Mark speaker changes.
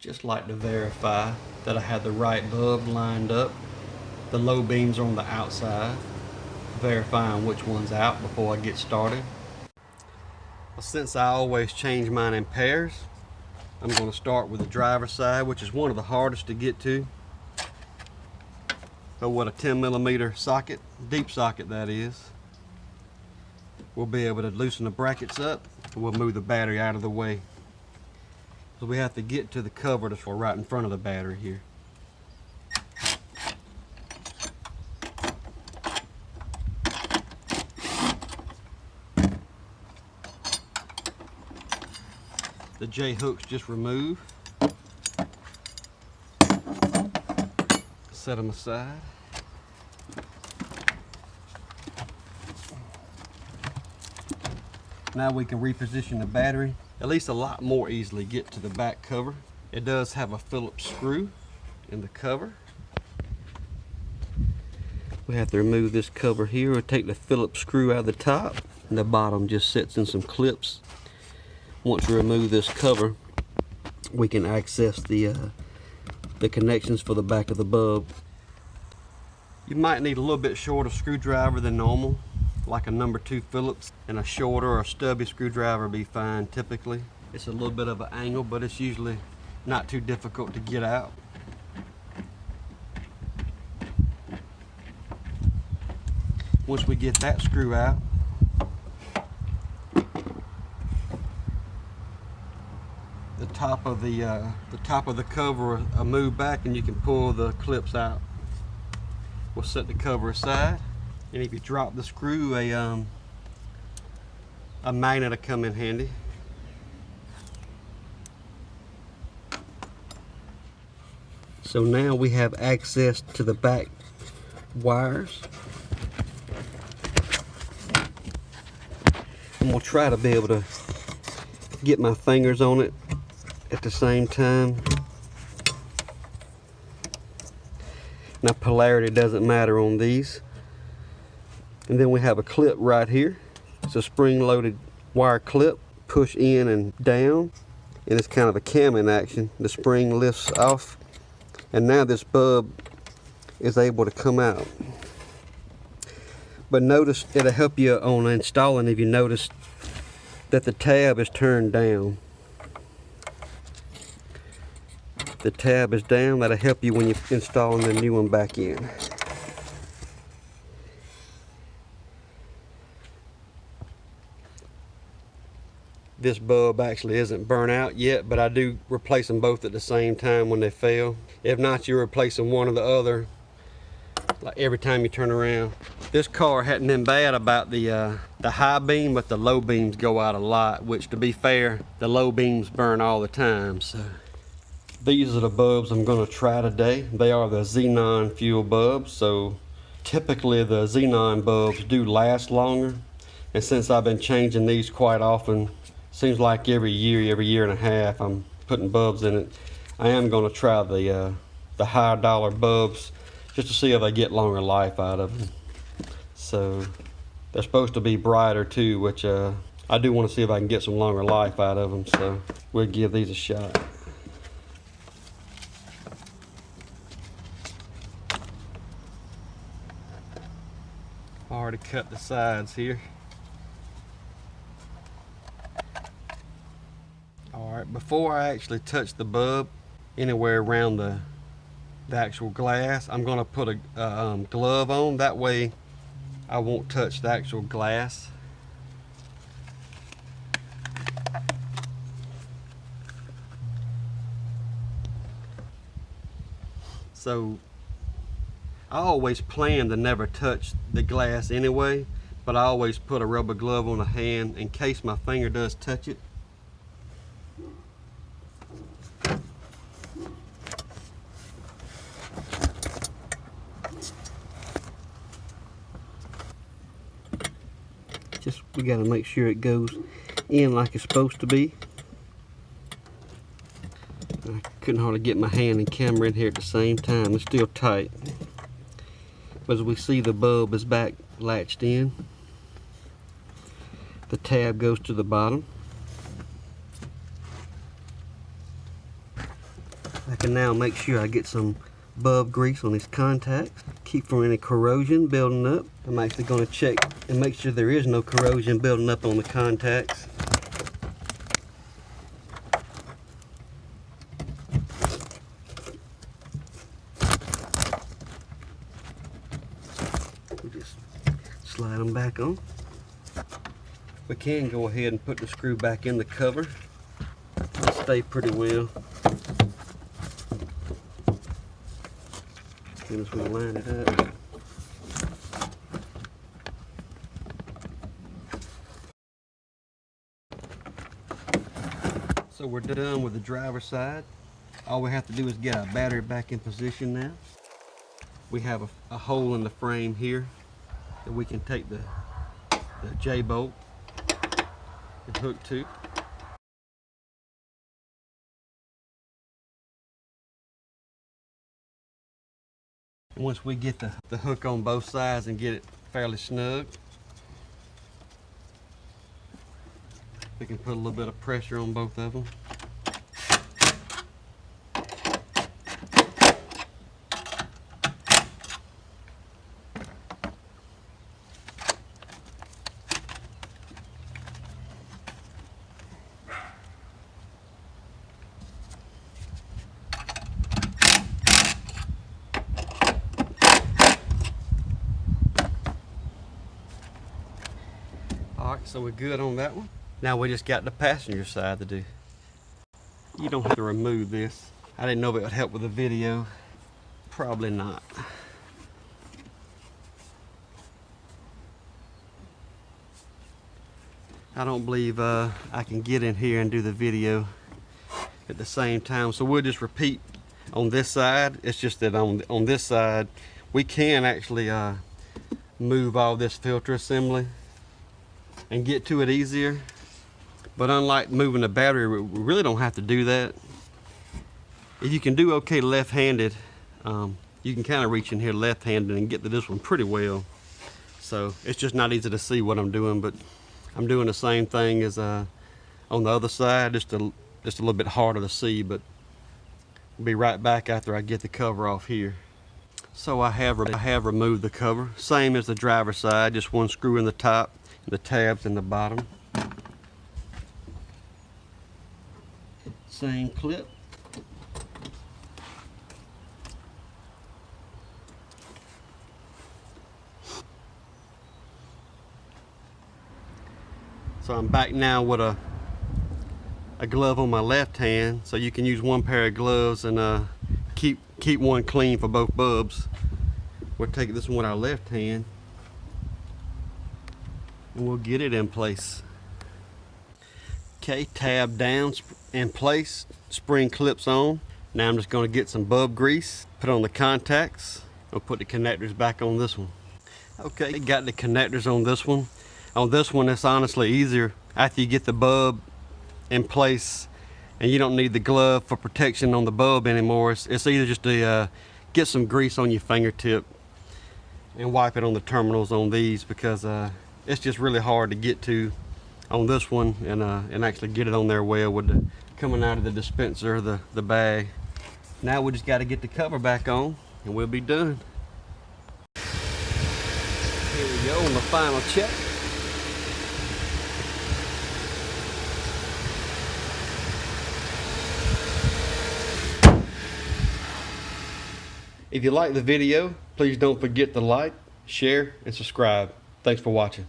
Speaker 1: Just like to verify that I have the right bulb lined up. The low beams are on the outside, verifying which one's out before I get started. Well, since I always change mine in pairs, I'm going to start with the driver's side, which is one of the hardest to get to. So with a 10mm socket, deep socket that is, we'll be able to loosen the brackets up and we'll move the battery out of the way. So we have to get to the cover that's right in front of the battery here. The J hooks just remove. Set them aside. Now we can reposition the battery at least a lot more easily get to the back cover. It does have a Phillips screw in the cover. We have to remove this cover here. We'll take the Phillips screw out of the top, and the bottom just sits in some clips. Once we remove this cover, we can access the connections for the back of the bulb. You might need a little bit shorter screwdriver than normal, like a number 2 Phillips, and a shorter or stubby screwdriver will be fine typically. It's a little bit of an angle, but it's usually not too difficult to get out. Once we get that screw out, the top of the cover will move back and you can pull the clips out. We'll set the cover aside, and if you drop the screw, a magnet will come in handy. So now we have access to the back wires, and we'll try to be able to get my fingers on it at the same time. Now polarity doesn't matter on these. And then we have a clip right here. It's a spring-loaded wire clip. Push in and down, and it's kind of a camming action. The spring lifts off, and now this bulb is able to come out. But notice, it'll help you on installing if you notice that the tab is turned down. The tab is down. That'll help you when you're installing the new one back in. This bulb actually isn't burnt out yet, but I do replace them both at the same time when they fail. If not, you're replacing one or the other like every time you turn around. This car hadn't been bad about the high beam, but the low beams go out a lot, which, to be fair, the low beams burn all the time. So these are the bulbs I'm going to try today. They are the xenon fuel bulbs, so typically the xenon bulbs do last longer, and since I've been changing these quite often, seems like every year and a half I'm putting bulbs in it, I am going to try the higher dollar bulbs just to see if I get longer life out of them. So they're supposed to be brighter too, which I do want to see if I can get some longer life out of them, so we'll give these a shot. I already cut the sides here. Alright, before I actually touch the bulb anywhere around the actual glass, I'm going to put a glove on. That way I won't touch the actual glass. So I always plan to never touch the glass anyway, but I always put a rubber glove on the hand in case my finger does touch it. Just, we got to make sure it goes in like it's supposed to be. I couldn't hardly get my hand and camera in here at the same time. It's still tight. But as we see, the bulb is back latched in. The tab goes to the bottom. I can now make sure I get some bulb grease on these contacts, keep from any corrosion building up. I'm actually going to check and make sure there is no corrosion building up on the contacts. We just slide them back on. We can go ahead and put the screw back in the cover. It'll stay pretty well. As soon as we line it up. So we're done with the driver's side. All we have to do is get our battery back in position now. We have a hole in the frame here that we can take the J-bolt and hook to. And once we get the hook on both sides and get it fairly snug, we can put a little bit of pressure on both of them. Alright, so we're good on that one. Now we just got the passenger side to do. You don't have to remove this. I didn't know if it would help with the video. Probably not. I don't believe I can get in here and do the video at the same time. So we'll just repeat on this side. It's just that on this side, we can actually move all this filter assembly and get to it easier. But unlike moving the battery, we really don't have to do that. If you can do okay left-handed, you can kind of reach in here left-handed and get to this one pretty well. So it's just not easy to see what I'm doing, but I'm doing the same thing as on the other side, just a little bit harder to see, but I'll be right back after I get the cover off here. So I have removed the cover, same as the driver's side, just one screw in the top, the tabs in the bottom. Same clip. So I'm back now with a glove on my left hand, so you can use one pair of gloves and keep one clean for both bulbs. We'll take this one with our left hand and we'll get it in place. Okay, tab down in place, spring clips on. Now I'm just going to get some bulb grease, put on the contacts. I'll put the connectors back on this one. Okay, got the connectors on this one. On this one, it's honestly easier after you get the bulb in place and you don't need the glove for protection on the bulb anymore. It's easier just to get some grease on your fingertip and wipe it on the terminals on these, because it's just really hard to get to on this one and actually get it on there well with the coming out of the dispenser, the bag. Now we just got to get the cover back on and we'll be done. Here we go on the final check. If you like the video, please don't forget to like, share, and subscribe. Thanks for watching.